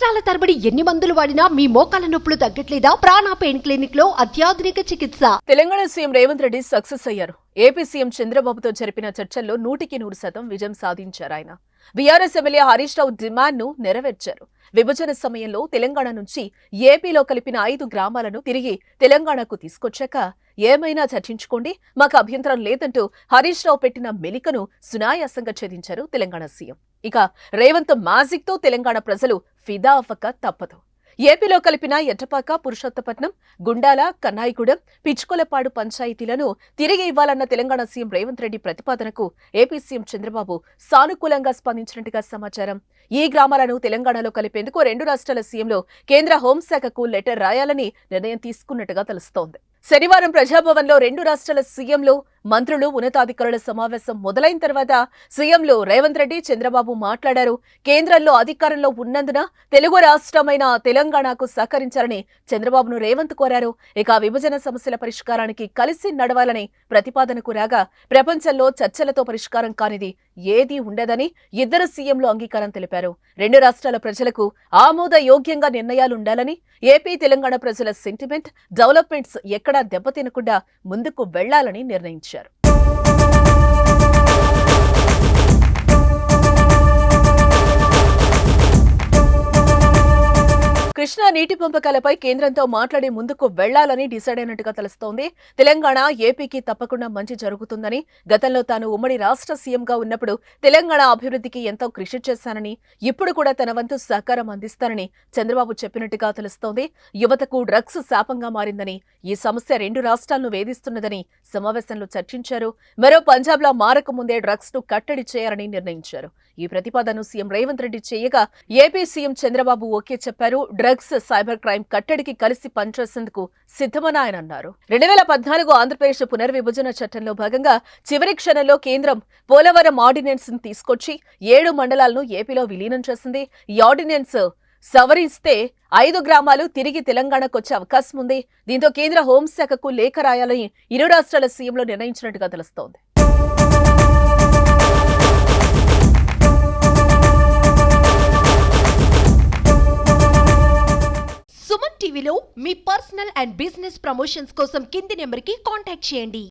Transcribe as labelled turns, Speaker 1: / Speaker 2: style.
Speaker 1: సంవత్సరాల తరబడి ఎన్ని మందులు వాడినా మీ మోకాల నొప్పులు తగ్గట్లేదా? ప్రాణ పెయిన్ క్లినిక్ లో అత్యాధునిక చికిత్స.
Speaker 2: తెలంగాణ సీఎం రేవంత్ రెడ్డి సక్సెస్ అయ్యారు. ఏపీ సీఎం చంద్రబాబుతో జరిపిన చర్చల్లో 100% విజయం సాధించారు. ఆయన BRS MLA Harish Rao demand ను నెరవేర్చారు. విభజన సమయంలో తెలంగాణ నుంచి ఏపీలో కలిపిన 5 గ్రామాలను తిరిగి తెలంగాణకు తీసుకొచ్చాక ఏమైనా చర్చించుకోండి, మాకు అభ్యంతరం లేదంటూ హరీష్ రావు పెట్టిన మెలికను సునాయాసంగా ఛేదించారు తెలంగాణ సీఎం. ఇక రేవంత్ మ్యాజిక్ తో తెలంగాణ ప్రజలు ఫిదా అవ్వక తప్పదు. ఏపీలో కలిపిన ఎట్టపాక, పురుషోత్తపట్నం, గుండాల, కన్నాయిగూడెం, పిచ్చుకొలపాడు పంచాయతీలను తిరిగి ఇవ్వాలన్న తెలంగాణ సీఎం రేవంత్ రెడ్డి ప్రతిపాదనకు ఏపీ సీఎం చంద్రబాబు సానుకూలంగా స్పందించినట్టుగా సమాచారం. ఈ గ్రామాలను తెలంగాణలో కలిపేందుకు 2 రాష్ట్రాల సీఎంలు కేంద్ర హోంశాఖకు లెటర్ రాయాలని నిర్ణయం తీసుకున్నట్టుగా తెలుస్తోంది. శనివారం ప్రజాభవన్లో 2 రాష్ట్రాల సీఎంలు, మంత్రులు, ఉన్నతాధికారుల సమావేశం మొదలైన తర్వాత సీఎంలు రేవంత్ రెడ్డి, చంద్రబాబు మాట్లాడారు. కేంద్రంలో అధికారంలో ఉన్నందున తెలుగు రాష్ట్రమైన తెలంగాణకు సహకరించాలని చంద్రబాబును రేవంత్ కోరారు. ఇక విభజన సమస్యల పరిష్కారానికి కలిసి నడవాలని ప్రతిపాదనకు రాగా ప్రపంచంలో చర్చలతో పరిష్కారం కానిది ఏదీ ఉండదని ఇద్దరు సీఎంలు అంగీకారం తెలిపారు. 2 రాష్ట్రాల ప్రజలకు ఆమోదయోగ్యంగా నిర్ణయాలుండాలని, ఏపీ తెలంగాణ ప్రజల సెంటిమెంట్, డెవలప్మెంట్స్ ఎక్కడా దెబ్బతినకుండా ముందుకు వెళ్లాలని నిర్ణయించారు. కృష్ణా నీటి పంపకాలపై కేంద్రంతో మాట్లాడి ముందుకు వెళ్లాలని డిసైడ్ అయినట్టుగా తెలుస్తోంది. తెలంగాణ, ఏపీకి తప్పకుండా మంచి జరుగుతుందని, గతంలో తాను ఉమ్మడి రాష్ట్ర సీఎంగా ఉన్నప్పుడు తెలంగాణ అభివృద్ధికి ఎంతో కృషి చేశానని, ఇప్పుడు కూడా తన వంతు సహకారం అందిస్తానని చంద్రబాబు చెప్పినట్టుగా తెలుస్తోంది. యువతకు డ్రగ్స్ శాపంగా మారిందని, ఈ సమస్య 2 రాష్ట్రాలను వేధిస్తున్నదని సమావేశంలో చర్చించారు. మరో పంజాబ్లో మారక ముందే డ్రగ్స్ ను కట్టడి చేయాలని నిర్ణయించారు. ఈ ప్రతిపాదనను సీఎం రేవంత్ రెడ్డి చేయగా ఏపీ సీఎం చంద్రబాబు ఓకే చెప్పారు. డ్రగ్స్, సైబర్ క్రైమ్ కట్టడికి కలిసి పనిచేసేందుకు సిద్ధమని ఆయన అన్నారు. 2014 ఆంధ్రప్రదేశ్ పునర్విభజన చట్టంలో భాగంగా చివరి క్షణంలో కేంద్రం పోలవరం ఆర్డినెన్స్ ను తీసుకొచ్చి 7 మండలాలను ఏపీలో విలీనం చేసింది. ఈ ఆర్డినెన్స్ సవరిస్తే 5 గ్రామాలు తిరిగి తెలంగాణకు వచ్చే అవకాశం ఉంది. దీంతో కేంద్ర హోంశాఖకు లేఖ రాయాలని 2 రాష్ట్రాల సీఎంలు నిర్ణయించినట్టుగా తెలుస్తోంది.
Speaker 1: సుమన్ టీవీలో మీ పర్సనల్ అండ్ బిజినెస్ ప్రమోషన్స్ కోసం కింది నెంబర్కి కాంటాక్ట్ చేయండి.